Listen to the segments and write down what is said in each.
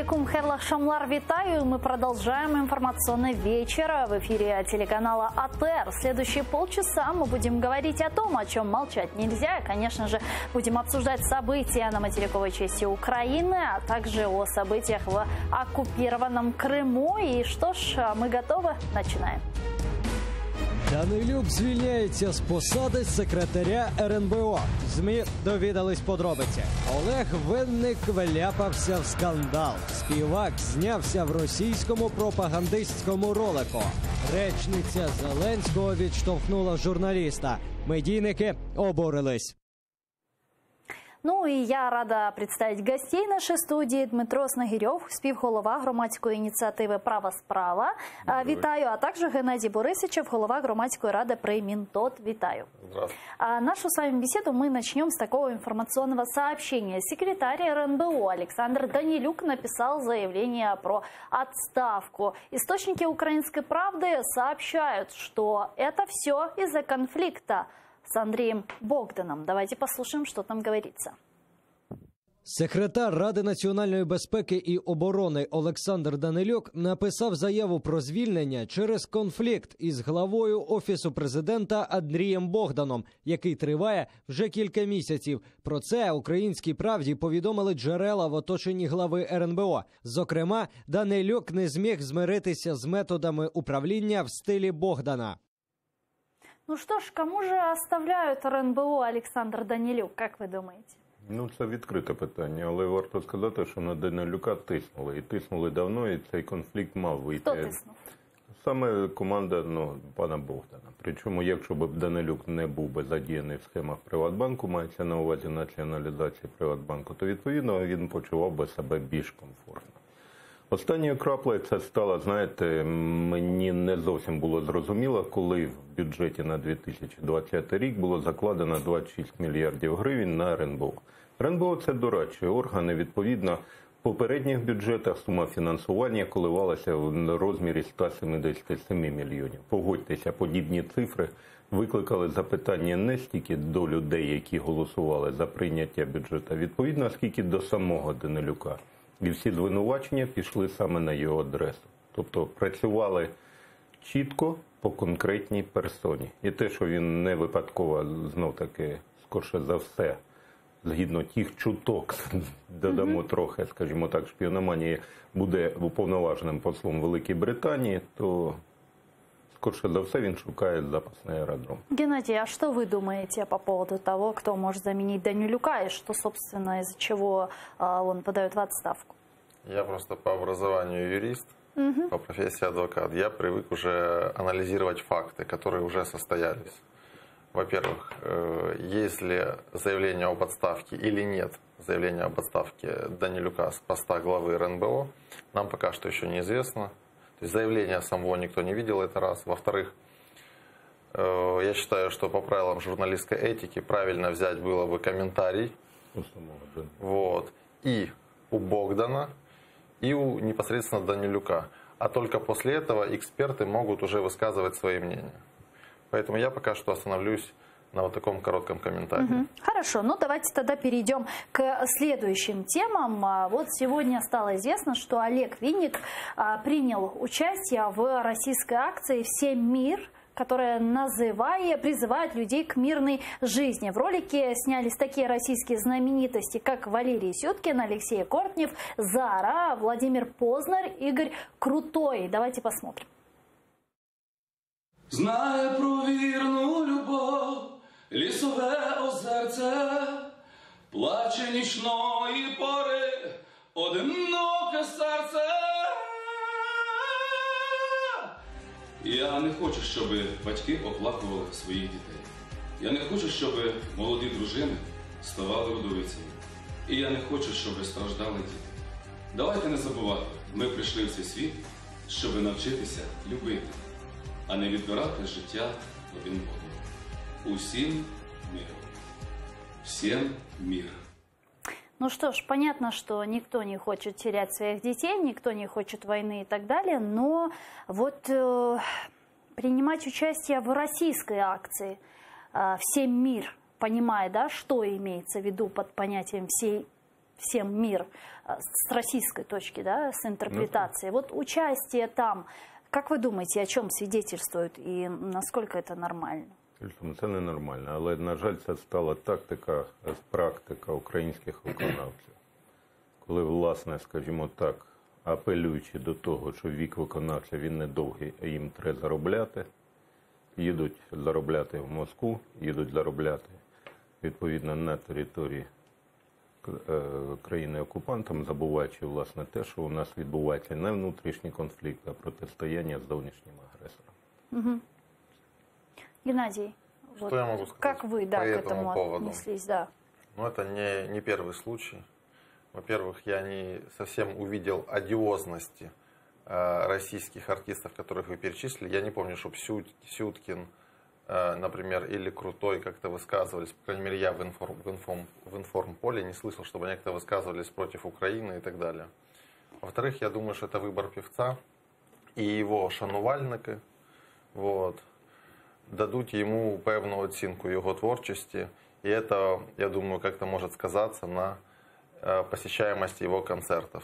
алейкум, херлах шамлар, витаю. Мы продолжаем информационный вечер в эфире телеканала АТР. Следующие полчаса мы будем говорить о том, о чем молчать нельзя. Конечно же, будем обсуждать события на материковой части Украины, а также о событиях в оккупированном Крыму. И что ж, мы готовы? Начинаем. Данилюк звільняється з посади секретаря РНБО. ЗМІ довідались подробиці. Олег Винник вляпався в скандал. Співак знявся в російському пропагандистському ролику. Речниця Зеленського відштовхнула журналіста. Медійники обурились. Ну і я рада представити гостей нашої студії. Дмитро Снегирьов, співголова громадської ініціативи «Права справа». Вітаю. А також Геннадій Борисичев, голова громадської ради при Минтот. Вітаю. Нашу с вами беседу мы начнем с такого информационного сообщения. Секретарь РНБО Александр Данилюк написал заявление про отставку. Источники «Украинской правды» сообщают, что это все из-за конфликта с Андреем Богданом. Давайте послушаем, что там говорится. Секретар Ради національної безпеки і оборони Олександр Данилюк написав заяву про звільнення через конфлікт із главою Офісу президента Андрієм Богданом, який триває вже кілька місяців. Про це «Українській правді» повідомили джерела в оточенні глави РНБО. Зокрема, Данилюк не зміг змиритися з методами управління в стилі Богдана. Ну что ж, кому же оставляют РНБО Олександр Данилюк, как вы думаете? Ну, це відкрите питання, але варто сказати, що на Данилюка тиснули. І тиснули давно, і цей конфлікт мав вийти. Хто тиснув? Саме команда пана Богдана. Причому, якщо б Данилюк не був би задіяний в схемах Приватбанку, мається на увазі націоналізації Приватбанку, то, відповідно, він почував би себе більш комфортно. Останньою краплею це стало, знаєте, мені не зовсім було зрозуміло, коли в бюджеті на 2020 рік було закладено 26 мільярдів гривень на РНБО. РНБО – це дорадчий орган, і, відповідно, в попередніх бюджетах сума фінансування коливалася в розмірі 177 мільйонів. Погодьтеся, подібні цифри викликали запитання не стільки до людей, які голосували за прийняття бюджету, відповідно, скільки до самого Данилюка. І всі звинувачення пішли саме на його адресу. Тобто працювали чітко по конкретній персоні. І те, що він не випадково, знов-таки, скорше за все, згідно тих чуток, додамо трохи, скажімо так, шпіономанії, буде уповноваженим послом Великої Британії, то скорше за все він шукає запасний аеродром. Геннадий, а что вы думаете по поводу того, кто может заменить Данилюка и что, собственно, из-за чего он подает в отставку? Я просто по образованию юрист, по профессии адвокат. Я привык уже анализировать факты, которые уже состоялись. Во-первых, есть ли заявление об отставке или нет заявления об отставке Данилюка с поста главы РНБО, нам пока что еще неизвестно. То есть заявления самого никто не видел, это раз. Во-вторых, я считаю, что по правилам журналистской этики правильно взять было бы комментарий. Вот, и у Богдана, и у непосредственно Данилюка. А только после этого эксперты могут уже высказывать свои мнения. Поэтому я пока что остановлюсь на вот таком коротком комментарии. Хорошо, ну давайте тогда перейдем к следующим темам. Вот сегодня стало известно, что Олег Винник принял участие в российской акции «Всем мир», которая призывает людей к мирной жизни. В ролике снялись такие российские знаменитости, как Валерий Сюткин, Алексей Кортнев, Зара, Владимир Познер, Игорь Крутой. Давайте посмотрим. Знає про вірну любов, лісове озерце, плаче нічної пори, одиноке серце. Я не хочу, щоб батьки оплакували своїх дітей. Я не хочу, щоб молоді дружини ставали вдовицями. І я не хочу, щоб страждали діти. Давайте не забувати, ми прийшли в цей світ, щоб навчитися любити, а не відбирати життя один одного. Усім мир. Всем мир. Ну что ж, понятно, что никто не хочет терять своих детей, никто не хочет войны и так далее, но вот принимать участие в российской акции «Всем мир», понимая, да, что имеется в виду под понятием всем мир с российской точки, да, с интерпретацией. Вот участие там, как вы думаете, о чем свидетельствует и насколько это нормально? Це ненормально, але, на жаль, це стала тактика, практика українських виконавців. Коли, власне, скажімо так, апелюючи до того, що вік виконавця він недовгий, а їм треба заробляти, їдуть заробляти в Москву, їдуть заробляти, відповідно, на території країни-окупантам, забуваючи, власне, те, що у нас відбувається не внутрішній конфлікт, а протистояння з зовнішнім агресором. Геннадий, вот я могу сказать как вы, да, по к этому этому поводу? отнеслись? Да. Ну, это не первый случай. Во-первых, я не совсем увидел одиозности российских артистов, которых вы перечислили. Я не помню, чтобы Сюткин, например, или Крутой как-то высказывались. По крайней мере, я в информполе не слышал, чтобы они как-то высказывались против Украины и так далее. Во-вторых, я думаю, что это выбор певца и его шанувальники. Вот. Дадуть йому певну оцінку його творчості, и это, я думаю, как-то может сказаться на посещаемости его концертов.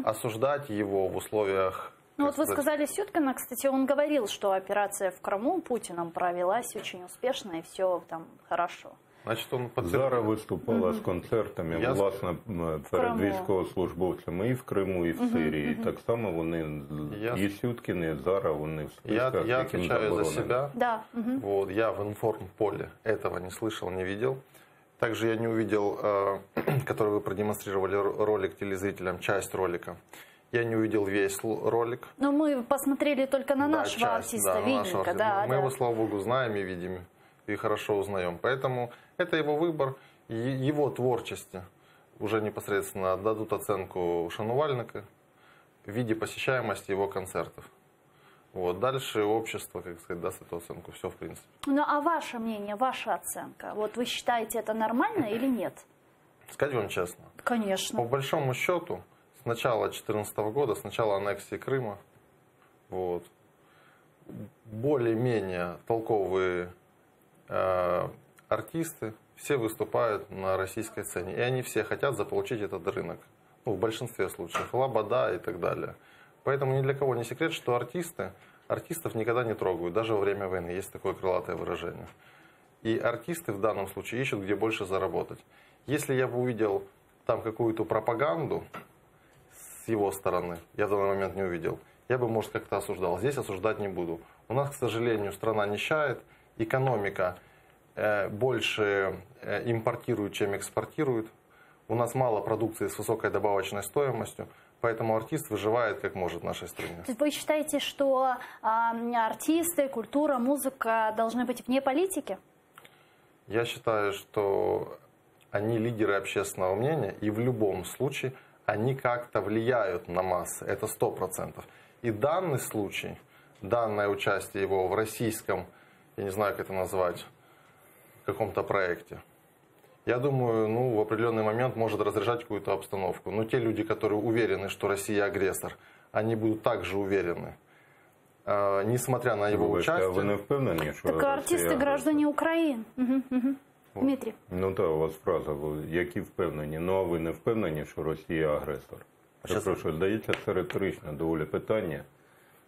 Осуждать его в условиях... Ну вот вы сказали Сюткина, кстати, он говорил, что операция в Крыму Путиным провелась очень успешно и все там хорошо. Значить, он Зара виступала з концертами, власне, перед Криму. військовослужбовцями і в Криму, і в Сирії. Так само вони, і Сюткін, і Зара, вони в списках, Я яким отвечаю за заборонено. себя. Да. Вот, я в информполе этого не слышал, не видел. Также я не увидел, который вы продемонстрировали ролик телезрителям, часть ролика. Я не увидел весь ролик. Но мы посмотрели только на нашего артиста, на нашего Винника. артиста. Да, Мы да. его, слава богу, знаем и видим, и хорошо узнаем. Поэтому это его выбор, и его творчестве уже непосредственно дадут оценку шанувальника в виде посещаемости его концертов. Вот. Дальше общество, как сказать, даст эту оценку. Все, в принципе. Ну а ваше мнение, ваша оценка? Вот вы считаете это нормально или нет? Сказать вам честно, по Конечно. большому счету, с начала 2014 года, с начала аннексии Крыма, вот, более-менее толковые артисты, все выступают на российской сцене. И они все хотят заполучить этот рынок. Ну, в большинстве случаев. Лобода и так далее. Поэтому ни для кого не секрет, что артистов никогда не трогают, даже во время войны. Есть такое крылатое выражение. И артисты в данном случае ищут, где больше заработать. Если я бы увидел там какую-то пропаганду с его стороны, я в данный момент не увидел, я бы, может, как-то осуждал. Здесь осуждать не буду. У нас, к сожалению, страна нищает, экономика больше импортирует, чем экспортирует. У нас мало продукции с высокой добавочной стоимостью, поэтому артист выживает как может в нашей стране. То есть вы считаете, что артисты, культура, музыка должны быть вне политики? Я считаю, что они лидеры общественного мнения, и в любом случае они как-то влияют на массы, это 100%. И данный случай, данное участие его в российском, я не знаю, как это назвать, каком-то проекте, я думаю, ну, в определенный момент может разряжать какую-то обстановку. Но те люди, которые уверены, что Россия агрессор, они будут также уверены, несмотря на его участие. А ви не впевнені, що Так артисты граждане Украины. Дмитрий. Ну так, у вас фраза, які впевнені. Ну а ви не впевнені, що Росія агресор? Прошу, здається, це риторичне доволі питання.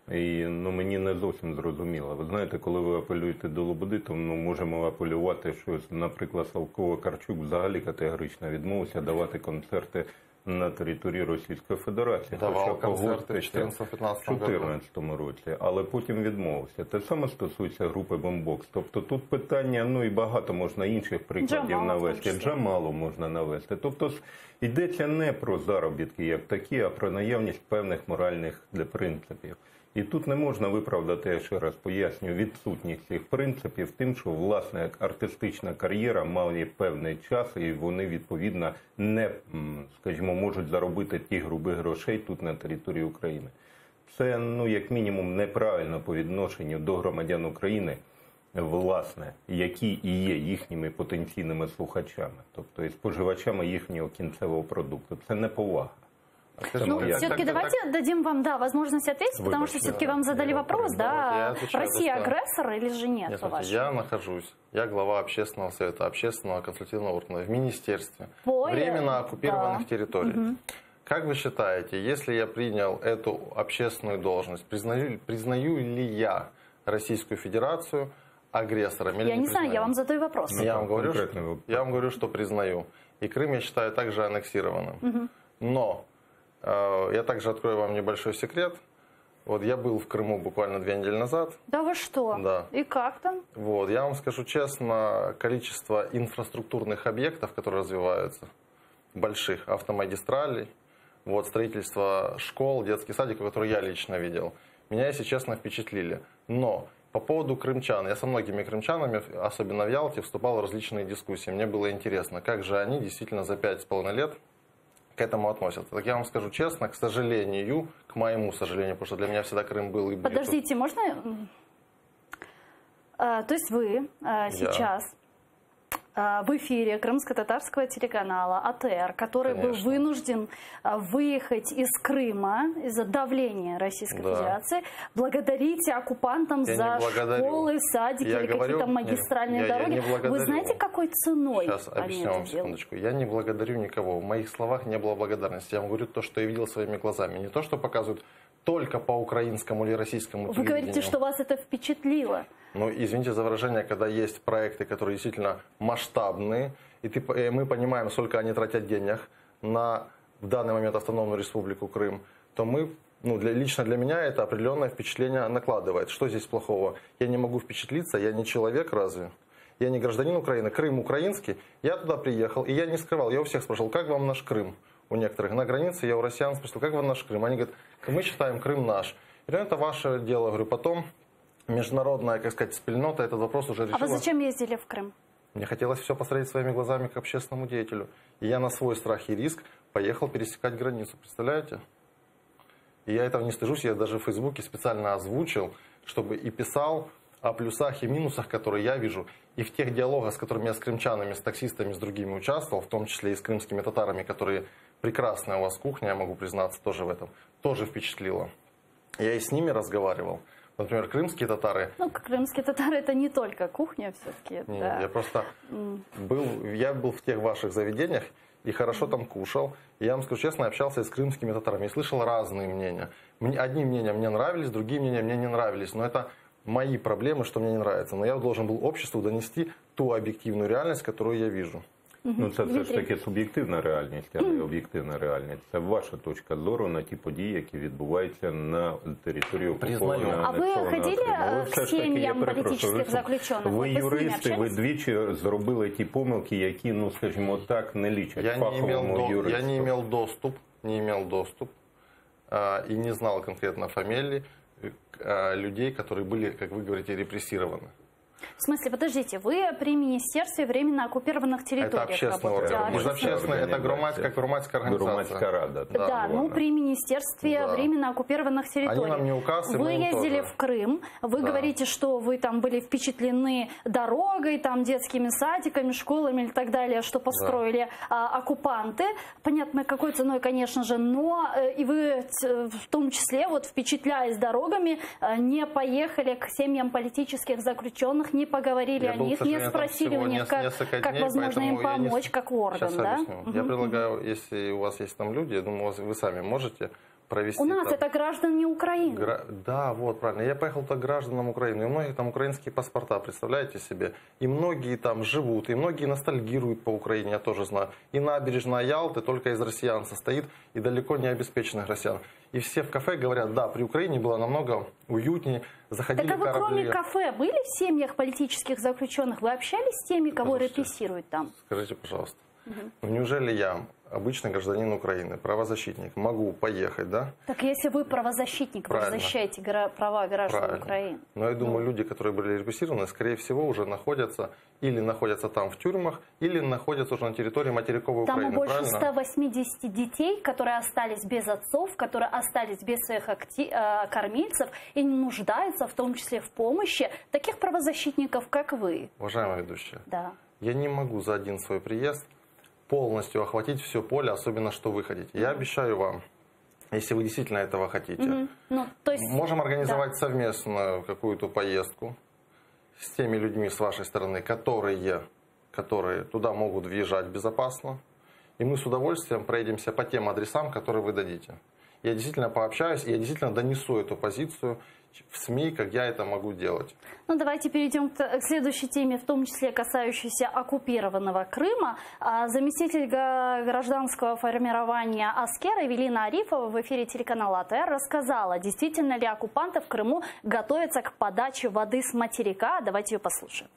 І мені не зовсім зрозуміло. Ви знаєте, коли ви апелюєте до Лободи, то можемо апелювати, що, наприклад, Славко Вакарчук взагалі категорично відмовився давати концерти на території Російської Федерації. Давав концерти в 2014-2015 році, але потім відмовився. Те саме стосується групи Бомбокс. Тобто тут питання, і багато можна інших прикладів навести. Джамалу можна навести. Тобто йдеться не про заробітки як такі, а про наявність певних моральних принципів. І тут не можна виправдати, я ще раз поясню, відсутність цих принципів тим, що, власне, артистична кар'єра має певний час, і вони, відповідно, не, скажімо, можуть заробити ті грубі грошей тут на території України. Це, як мінімум, неправильно по відношенню до громадян України, власне, які і є їхніми потенційними слухачами, тобто і споживачами їхнього кінцевого продукту. Це неповага. Ну, все-таки давайте дадим вам, возможность ответить, потому что все-таки вам задали вопрос, Россия агрессор или же нет, Нет, по-вашему? я глава общественного совета, общественного консультативного органа в министерстве По- временно оккупированных да. территорий. Как вы считаете, если я принял эту общественную должность, признаю ли я Российскую Федерацию агрессором или Я не знаю, признаю? я вам задаю вопрос. Я вам говорю, что признаю. И Крым я считаю также аннексированным. Но я также открою вам небольшой секрет. Вот я был в Крыму буквально 2 недели назад. Да вы что? Да. И как там? Вот, я вам скажу честно, количество инфраструктурных объектов, которые развиваются, больших автомагистралей, вот, строительство школ, детских садиков, которые я лично видел, меня, если честно, впечатлили. Но по поводу крымчан, я со многими крымчанами, особенно в Ялте, вступал в различные дискуссии. Мне было интересно, как же они действительно за 5,5 лет к этому относятся. Так я вам скажу честно, к сожалению, к моему сожалению, потому что для меня всегда Крым был и будет. Подождите, можно? То есть вы сейчас в эфире крымско-татарского телеканала АТР, который был вынужден выехать из Крыма из-за давления Российской Федерации, благодарите оккупантам за школы, садики или какие-то магистральные дороги. Вы знаете, какой ценой Сейчас объясню вам секундочку. Я не благодарю никого. В моих словах не было благодарности. Я вам говорю то, что я видел своими глазами. Не то, что показывают только по украинскому или российскому телевидению. Вы говорите, что вас это впечатлило. Ну, извините за выражение, когда есть проекты, которые действительно масштабные, и мы понимаем, сколько они тратят денег на, в данный момент, автономную республику Крым, то лично для меня это определенное впечатление накладывает. Что здесь плохого? Я не могу впечатлиться, я не человек разве? Я не гражданин Украины, Крым украинский. Я туда приехал, и я не скрывал, я у всех спрашивал, как вам наш Крым? У некоторых на границе я у россиян спросил, как вам наш Крым? Они говорят, мы считаем Крым наш. И это ваше дело. Говорю, потом международная, как сказать, спільнота этот вопрос уже решила. А вы зачем ездили в Крым? Мне хотелось все посмотреть своими глазами к общественному деятелю. И я на свой страх и риск поехал пересекать границу. Представляете? И я этого не стыжусь. Я даже в Фейсбуке специально озвучил, чтобы и писал о плюсах и минусах, которые я вижу. И в тех диалогах, с которыми я с крымчанами, с таксистами, с другими участвовал, в том числе и с крымскими татарами, которые прекрасная у вас кухня, я могу признаться тоже в этом, тоже впечатлило. Я и с ними разговаривал. Например, крымские татары... Ну, крымские татары это не только кухня все-таки. Нет, я просто был в тех ваших заведениях и хорошо там кушал. И я вам скажу честно, общался и с крымскими татарами и слышал разные мнения. Одни мнения мне нравились, другие мнения мне не нравились. Но это мои проблемы, что мне не нравится. Но я должен был обществу донести ту объективную реальность, которую я вижу. Ну, це все ж таки суб'єктивна реальність, а не об'єктивна реальність. Це ваша точка зору на ті події, які відбуваються на території окупованої. А ви ходили к сім'ям політичних заключених? Ви юристи, ви двічі зробили ті помилки, які, ну, скажімо так, не лічать фаховому юристу. Я не имел доступ и не знал конкретно фамилии людей, которые были, как вы говорите, репрессированы. В смысле, подождите, вы при Министерстве временно оккупированных территорий Это общественный орган. Это громадская организация. Громадская рада. Да, ну при Министерстве временно оккупированных территорий. Они нам не указ, вы ездили в Крым, вы говорите, что вы там были впечатлены дорогой, там детскими садиками, школами и так далее, что построили оккупанты. Понятно, какой ценой, конечно же, но и вы в том числе, вот впечатляясь дорогами, не поехали к семьям политических заключенных, не поговорили о них, не спросили у них, как возможно им помочь, как орган, да? Я предлагаю, если у вас есть там люди, я думаю, вы сами можете провести... У нас там... это граждане Украины. Да, вот, правильно. Я поехал туда гражданам Украины, и у многих там украинские паспорта, представляете себе? И многие там живут, и многие ностальгируют по Украине, я тоже знаю. И набережная Ялты только из россиян состоит, и далеко не обеспеченных россиян. И все в кафе говорят, да, при Украине было намного уютнее, заходили так, а вы корабли. кроме кафе были в семьях политических заключенных? Вы общались с теми, кого репрессируют там? Скажите, пожалуйста, неужели я, обычный гражданин Украины, правозащитник, могу поехать, да? Так если вы правозащитник, вы защищаете права граждан Украины. Но я думаю, люди, которые были репрессированы, скорее всего, уже находятся там в тюрьмах, или находятся уже на территории материковой Украины. Там больше 180 детей, которые остались без отцов, которые остались без своих кормильцев и не нуждаются, в том числе в помощи таких правозащитников, как вы. Уважаемая ведущая, да. Я не могу за один свой приезд полностью охватить все поле, особенно что вы хотите. Я обещаю вам, если вы действительно этого хотите. Ну, то есть, можем организовать совместно какую-то поездку с теми людьми с вашей стороны, которые туда могут въезжать безопасно. И мы с удовольствием проедемся по тем адресам, которые вы дадите. Я действительно пообщаюсь, и я действительно донесу эту позицию в СМИ, как я это могу делать. Ну, давайте перейдем к следующей теме, в том числе касающейся оккупированного Крыма. Заместитель гражданского формирования Аскер Эвелина Арифова в эфире телеканала АТР рассказала, действительно ли оккупанты в Крыму готовятся к подаче воды с материка. Давайте ее послушаем.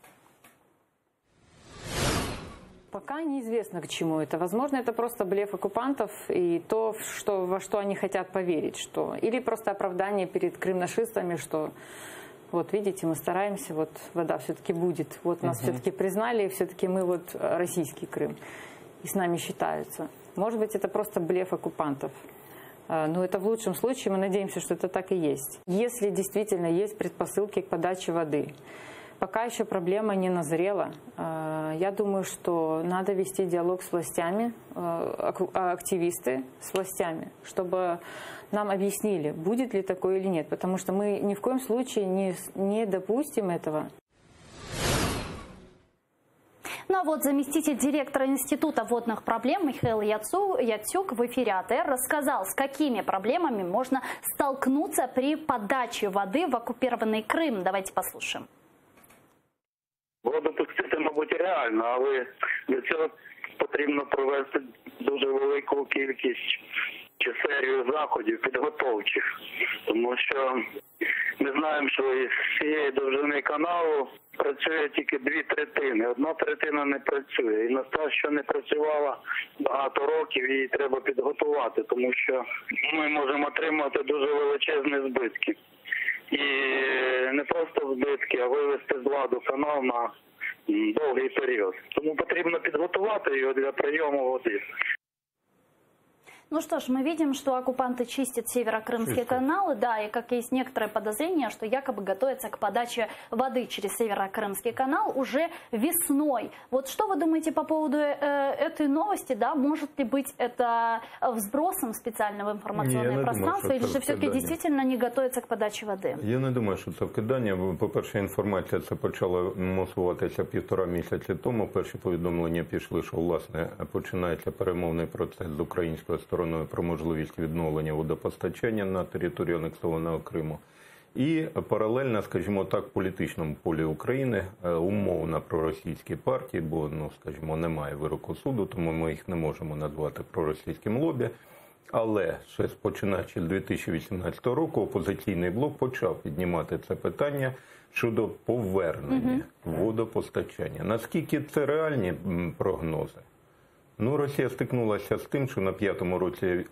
Пока неизвестно, к чему это. Возможно, это просто блеф оккупантов и то, во что они хотят поверить. Или просто оправдание перед крымнашистами, что вот видите, мы стараемся, вот вода все-таки будет. Вот нас все-таки признали, все-таки мы вот российский Крым. И с нами считаются. Может быть, это просто блеф оккупантов. Но это в лучшем случае, мы надеемся, что это так и есть. Если действительно есть предпосылки к подаче воды, пока еще проблема не назрела. Я думаю, что надо вести диалог с властями, активисты с властями, чтобы нам объяснили, будет ли такое или нет. Потому что мы ни в коем случае не допустим этого. Ну а вот заместитель директора Института водных проблем Михаил Яцюк в эфире АТР рассказал, с какими проблемами можно столкнуться при подаче воды в оккупированный Крым. Давайте послушаем. Воду пустити, мабуть, реально, але для цього потрібно провести дуже велику кількість чи серію заходів підготовчих. Тому що ми знаємо, що із цієї довжини каналу працює тільки 2/3. 1/3 не працює. І на те, що не працювала багато років, її треба підготувати, тому що ми можемо отримати дуже величезні збитки. І не просто збитки, а вивести з ладу канал на довгий період. Тому потрібно підготувати його для прийому води. Ну что ж, мы видим, что оккупанты чистят северокрымские каналы, да, и как есть некоторое подозрение, что якобы готовятся к подаче воды через северокрымский канал уже весной. Вот что вы думаете по поводу этой новости, да, может ли быть это взбросом специального информационного пространства, или же все-таки действительно не готовятся к подаче воды? Я не думаю, що це вкидання. По-перше, інформація це почала мусуватися 1,5 місяці тому. Перші повідомлення пішли, що, власне, починається перемовний процес з українською стороною про можливість відновлення водопостачання на територію анексованого Криму. І паралельно, скажімо так, в політичному полі України умовно проросійські партії, бо, скажімо, немає вироку суду, тому ми їх не можемо назвати проросійським лобі. Але ще починаючи з 2018 року опозиційний блок почав піднімати це питання щодо повернення водопостачання. Наскільки це реальні прогнози? Росія стикнулася з тим, що на 5-му році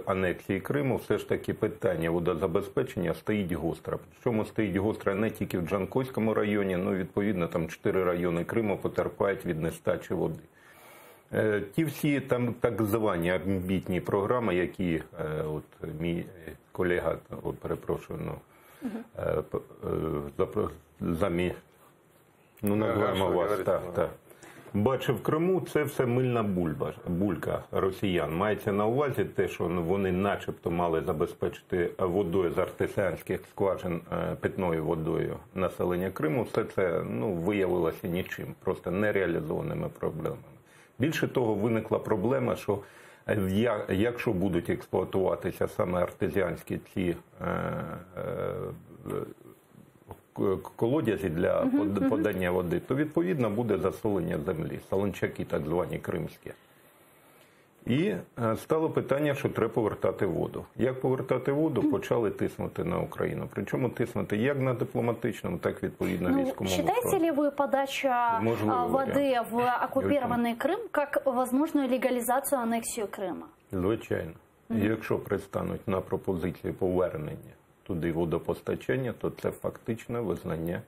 анексії Криму все ж таки питання водозабезпечення стоїть гостро. Причому стоїть гостро не тільки в Джанкойському районі, відповідно там 4 райони Криму потерпають від нестачі води. Ті всі там так звані амбітні програми, які мій колега, називаємо вас, бачив в Криму, це все мильна булька росіян. Мається на увазі те, що вони начебто мали забезпечити водою з артезіанських скважин питною водою населення Криму. Все це виявилося нічим, просто нереалізованими проблемами. Більше того, виникла проблема, що якщо будуть експлуатуватися саме артезіанські ці колодязі для подання води, то відповідно буде засолення землі, солончаки так звані кримські. І стало питання, що треба повертати воду. Як повертати воду, почали тиснути на Україну. Причому тиснути як на дипломатичному, так відповідно військовому фронті. Считаете ли вы подачу воды в оккупированный Крым как возможную легализацию аннексию Крыма? Звичайно. Якщо пристануть на пропозицію повернення туди водопостачання, то це фактичне визнання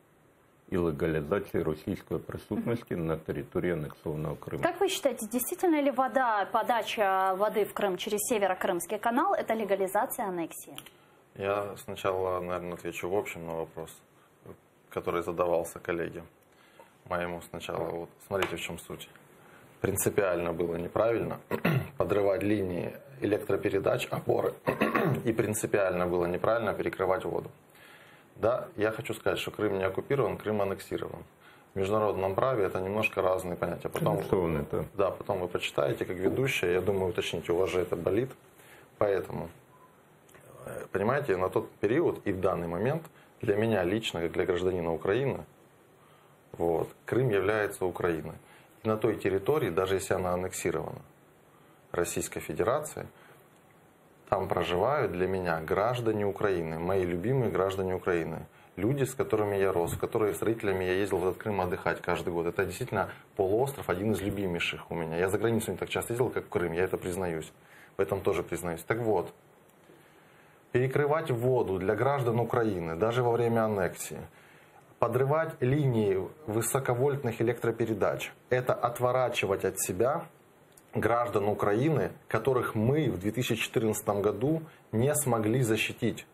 и легализации российской присутности на территории аннексованного Крыма. Как вы считаете, действительно ли подача воды в Крым через Северокрымский канал – это легализация аннексии? Я сначала, наверное, отвечу в общем на вопрос, который задавался коллеге моему сначала. Вот, смотрите, в чем суть. Принципиально было неправильно подрывать линии электропередач, опоры, и принципиально было неправильно перекрывать воду. Да, я хочу сказать, что Крым не оккупирован, Крым аннексирован. В международном праве это немножко разные понятия. Потом вы почитаете, как ведущая, я думаю, уточните, у вас же это болит. Поэтому, понимаете, на тот период и в данный момент для меня лично, как для гражданина Украины, вот, Крым является Украиной. И на той территории, даже если она аннексирована Российской Федерацией, там проживают для меня граждане Украины, мои любимые граждане Украины. Люди, с которыми я рос, с родителями я ездил в этот Крым отдыхать каждый год. Это действительно полуостров, один из любимейших у меня. Я за границу не так часто ездил, как в Крым, я это признаюсь. В этом тоже признаюсь. Так вот, перекрывать воду для граждан Украины, даже во время аннексии, подрывать линии высоковольтных электропередач, это отворачивать от себя граждан Украины, которых мы в 2014 году не смогли защитить.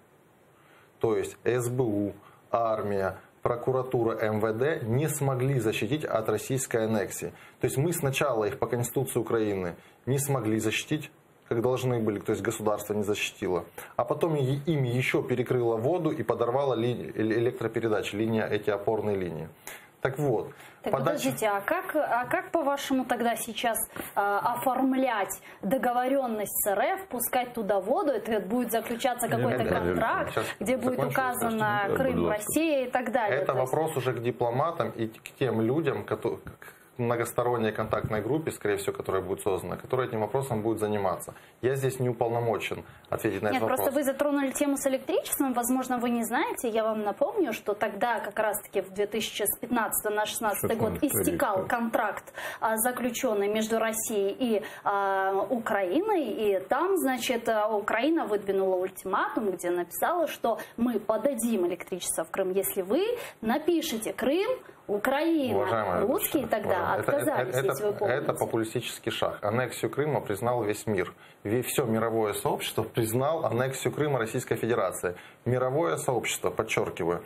То есть СБУ, армия, прокуратура, МВД не смогли защитить от российской аннексии. То есть мы сначала их по Конституции Украины не смогли защитить, как должны были, то есть государство не защитило. А потом им еще перекрыло воду и подорвало электропередачи, эти опорные линии. Так вот. Так, подождите, а как по-вашему тогда сейчас оформлять договоренность с РФ, пускать туда воду, это будет заключаться какой-то контракт, где будет указано Крым, Россия и так далее? Это вопрос уже к дипломатам и к тем людям, к многосторонней контактной группе, скорее всего, которая будет создана, которая этим вопросом будет заниматься. Я здесь не уполномочен ответить на этот вопрос. Просто вы затронули тему с электричеством, возможно, вы не знаете, я вам напомню, что тогда как раз-таки в 2015 на 2016 год истекал контракт, заключенный между Россией и Украиной, и там, значит, Украина выдвинула ультиматум, где написала, что мы подадим электричество в Крым, если вы напишите Крым, Украина, русские тогда отказались, если вы помните. Это популистический шаг. Аннексию Крыма признал весь мир. Все мировое сообщество признал аннексию Крыма Российской Федерации. Мировое сообщество, подчеркиваю.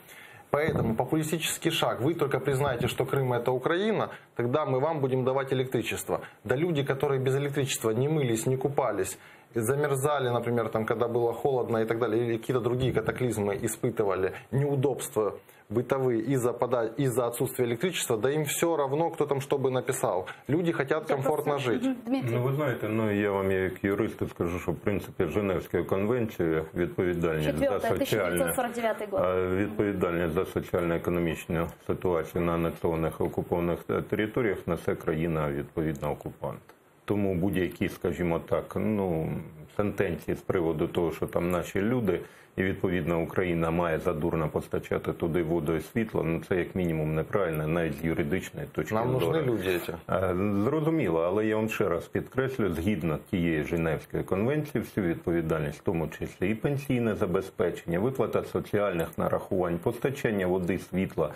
Поэтому популистический шаг. Вы только признаете, что Крым это Украина, тогда мы вам будем давать электричество. Да люди, которые без электричества не мылись, не купались, замерзали, например, там, когда было холодно и так далее, или какие-то другие катаклизмы испытывали, неудобства бытовые из-за отсутствия электричества, да им все равно, кто там что бы написал. Люди хотят комфортно жить. Ну, ви знаєте, я вам як юрист скажу, що в принципі Женевська конвенція відповідальність за соціально-економічну ситуацію на анексованих і окупованих територіях несе країна, відповідно, окупант. Тому будь-які, скажімо так, сентенції з приводу того, що там наші люди, і відповідно Україна має задурно постачати туди воду і світло, це як мінімум неправильно, навіть з юридичної точки зору. Нам нужны люди ці. Зрозуміло, але я вам ще раз підкреслю, згідно тієї Женевської конвенції, всю відповідальність, в тому числі і пенсійне забезпечення, виплата соціальних нарахувань, постачання води, світла,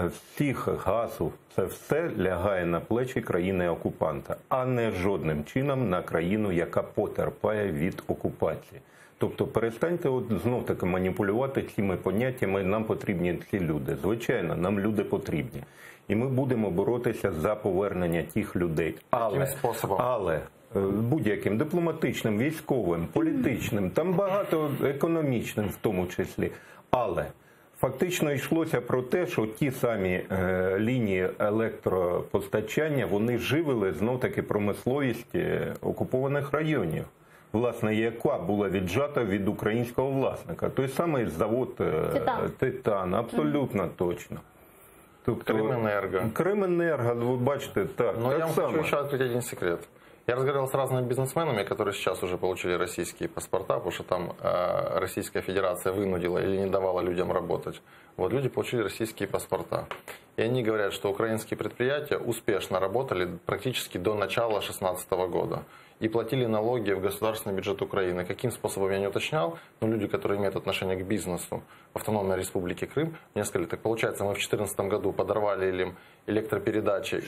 всіх газу, це все лягає на плечі країни-окупанта, а не жодним чином на країну, яка потерпає від окупації. Тобто перестаньте знов-таки маніпулювати цими поняттями, нам потрібні ці люди. Звичайно, нам люди потрібні. І ми будемо боротися за повернення тих людей. Але будь-яким дипломатичним, військовим, політичним, там багато економічним в тому числі. Але фактично йшлося про те, що ті самі лінії електропостачання, вони живили знов-таки промисловість окупованих районів. Власне, яка була віджата від українського власника. Той самий завод «Титан», абсолютно точно. Тобто, Крымэнерго. Крымэнерго, вы бачите, так. Но я вам хочу еще открыть один секрет. Я разговаривал с разными бизнесменами, которые сейчас уже получили российские паспорта, потому что там Российская Федерация вынудила или не давала людям работать. Вот люди получили российские паспорта. И они говорят, что украинские предприятия успешно работали практически до начала 2016 года. И платили налоги в государственный бюджет Украины. Каким способом я не уточнял, но люди, которые имеют отношение к бизнесу в автономной республике Крым, мне сказали, так получается, мы в 2014 году подорвали им электропередачи.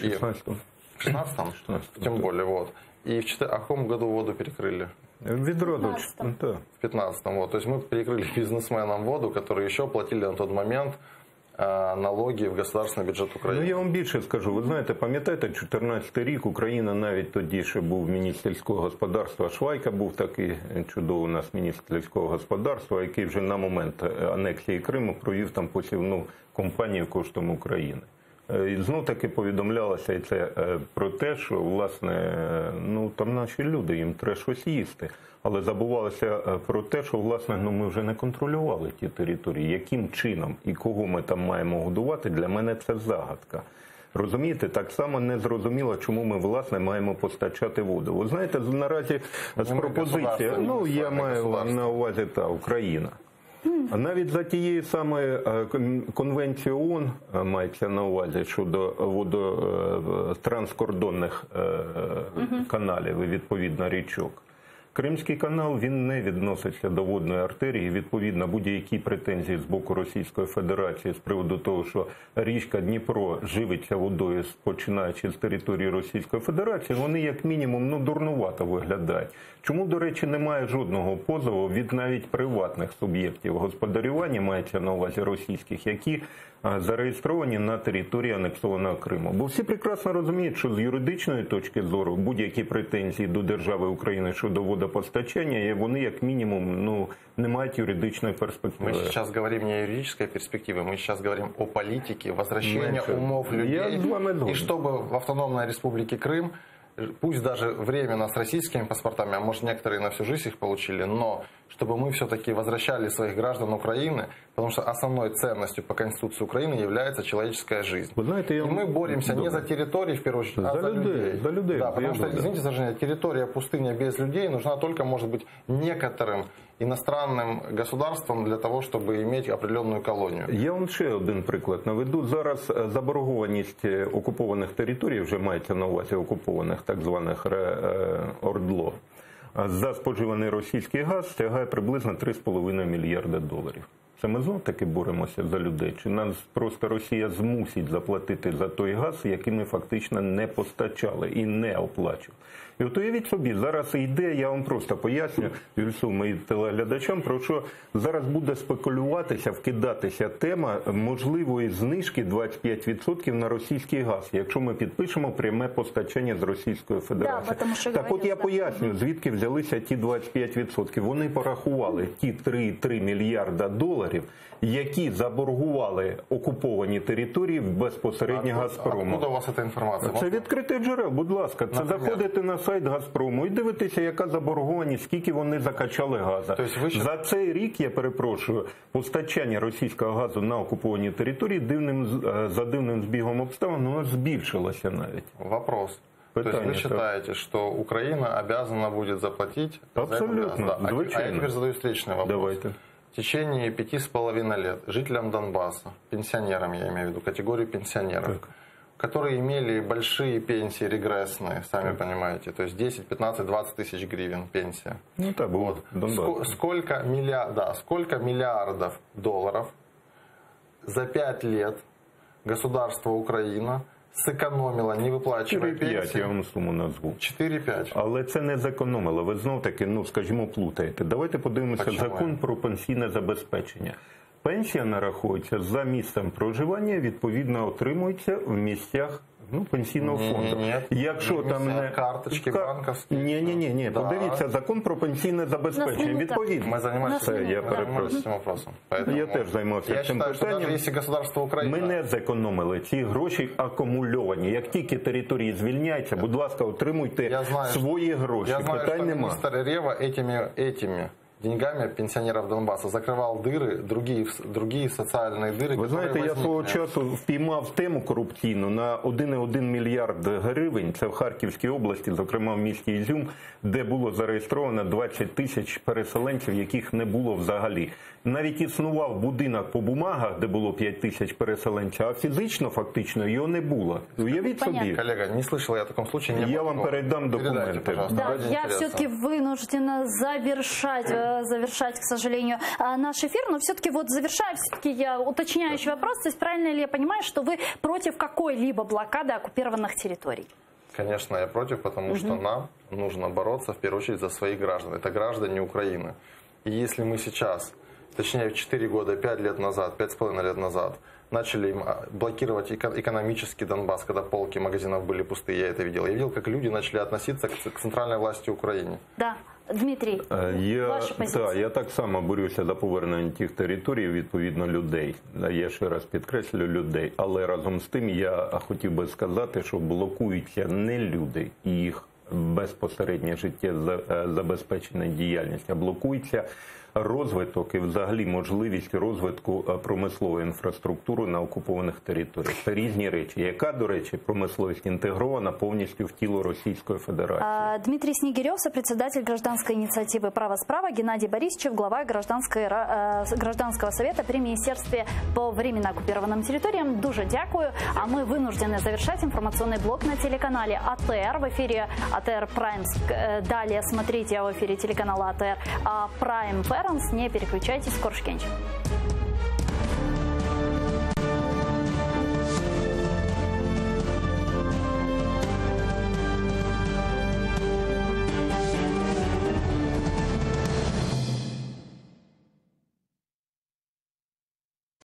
В 16-м? Тем более, вот. И в каком году воду перекрыли? В 15-м, вот. То есть мы перекрыли бизнесменам воду, которые еще платили на тот момент налоги в государственный бюджет Украины. Ну, я вам більше скажу. Ви знаєте, пам'ятаєте, 2014 рік Україна навіть тоді ще був міністр сільського господарства, Швайка був такий чудовий у нас міністр сільського господарства, який вже на момент анексії Криму провів там посівну кампанію коштом України. І знов таки повідомлялося і це про те, що, власне, ну, там наші люди, їм треба щось їсти. Але забувалося про те, що, власне, ну, ми вже не контролювали ті території. Яким чином і кого ми там маємо годувати, для мене це загадка. Розумієте, так само не зрозуміло, чому ми, власне, маємо постачати воду. Ви знаєте, наразі з пропозиції, ну, я маю на увазі Україна. А навіть за тією самою конвенцією ООН мається на увазі щодо транскордонних каналів і відповідно річок. Кримський канал, він не відноситься до водної артерії. Відповідно, будь-які претензії з боку Російської Федерації з приводу того, що річка Дніпро живиться водою, починаючи з території Російської Федерації, вони як мінімум, ну, дурнувато виглядають. Чому, до речі, немає жодного позову від навіть приватних суб'єктів господарювання, мається на увазі російських, які зареєстровані на території анексованого Криму. Бо всі прекрасно розуміють, що з юридичної точки зору будь-які претензії до держави України щодо водопостачання, вони як мінімум, ну, не мають юридичної перспективи. Мы сейчас говорим не о юридической перспективе, мы сейчас говорим о политике, возвращении умов людей. И чтобы в автономной республике Крым, пусть даже временно с российскими паспортами, а может некоторые на всю жизнь их получили, но чтобы мы все-таки возвращали своих граждан Украины, потому что основной ценностью по Конституции Украины является человеческая жизнь. Вы знаете, и мы боремся не за территории, в первую очередь, а за людей. За людей. Да, потому что, извините за выражение, территория пустыня без людей нужна только, может быть, некоторым иностранным государствам для того, чтобы иметь определенную колонию. Я вам ще один приклад наведу. Зараз заборгованість окупованих територій, вже мається на увазі окупованих так званих ОРДЛО, за споживаний російський газ сягає приблизно 3,5 мільярда доларів. Це ми знов таки боремося за людей? Чи нас просто Росія змусить заплатити за той газ, який ми фактично не постачали і не оплачували? І от уявіть собі, зараз йде, я вам просто поясню, Юльсу, моїм телеглядачам, про що зараз буде спекулюватися, вкидатися тема можливої знижки 25% на російський газ, якщо ми підпишемо пряме постачання з Російської Федерації. Да, так от я поясню, звідки взялися ті 25%. Вони порахували ті 3,3 мільярда доларів, які заборгували окуповані території безпосередньо Газпрому. Откуда у вас ця інформація? Це відкритих джерел, будь ласка. Це заходите на сайт Газпрому і дивитися, яка заборгованість, скільки вони закачали газу. За цей рік, я перепрошую, постачання російського газу на окуповані території за дивним збігом обставин воно збільшилося навіть. Вопрос. То есть вы считаете, что Украина обязана будет заплатить абсолютно, за это газ? Да. А я теперь задаю встречный вопрос. Давайте. В течение 5,5 лет жителям Донбасса, пенсионерам я имею в виду, категорию пенсионеров, которые имели большие пенсии регрессные, сами понимаете, то есть 10, 15, 20 тысяч гривен пенсия. Ну так вот. Сколько миллиардов долларов за 5 лет государство Украина зекономила, не виплачує пенсії. 4,5, я вам суму назву. 4,5. Але це не зекономило. Ви знов-таки, ну, скажімо, плутаєте. Давайте подивимося закон про пенсійне забезпечення. Пенсія нараховується за місцем проживання, відповідно, отримується в місцях пенсійного фонду. Якщо там не карточки банківські. Ні. Да. Подивіться, закон про пенсійне забезпечення. Відповідно. Ми займаємося цим вопросом. Я теж займався цим питанням. Ми не зекономили. Ці гроші акумульовані. Як тільки території звільняються, будь ласка, отримуйте свої гроші. Питань нема. Міністр Рева этими деньгами пенсионеров Донбасса закрывал дыры, другие социальные дыры. Ви знаєте, я свого часу впіймав тему корупційну на 1,1 мільярд гривень. Це в Харківській області, зокрема в місті Ізюм, де було зареєстровано 20 тисяч переселенців, яких не було взагалі. Навіть існував будинок по бумагах, де було 5 тисяч переселенців, а фізично, фактично, його не було. Уявіть собі. Коллега, не слышал я о таком случае. Я вам передам документы. Да, я все-таки вынуждена завершать, к сожалению, наш эфир, но все-таки вот завершая, все-таки я уточняющий вопрос, то есть правильно ли я понимаю, что вы против какой-либо блокады оккупированных территорий? Конечно, я против, потому что нам нужно бороться в первую очередь за своих граждан. Это граждане Украины. И если мы сейчас, точнее 4 года, 5 лет назад, 5,5 лет назад, начали им блокировать экономический Донбасс, когда полки магазинов были пустые, я это видел. Я видел, как люди начали относиться к центральной власти Украины. Да. Дмитрій, ваша позиція. Я так само борюся за повернення тих територій, відповідно, людей. Я ще раз підкреслю, людей. Але разом з тим я хотів би сказати, що блокуються не люди і їх безпосереднє життєзабезпечення діяльність, а блокується розвиток і взагалі можливість розвитку промислової інфраструктури на окупованих територіях. Це різні речі. Яка, до речі, промисловість інтегрована повністю в тіло Російської Федерації? Дмитрий Снегирев, сопредседатель гражданской инициативы «Право справа», Геннадий Борисович, глава гражданского совета при Министерстве по временно оккупированным территориям. Дуже дякую. А мы вынуждены завершать информационный блок на телеканале АТР. В эфире АТР Прайм. Далее смотрите в эфире телеканала АТР Прайм Ференс. Не переключайтесь, скоро кончим.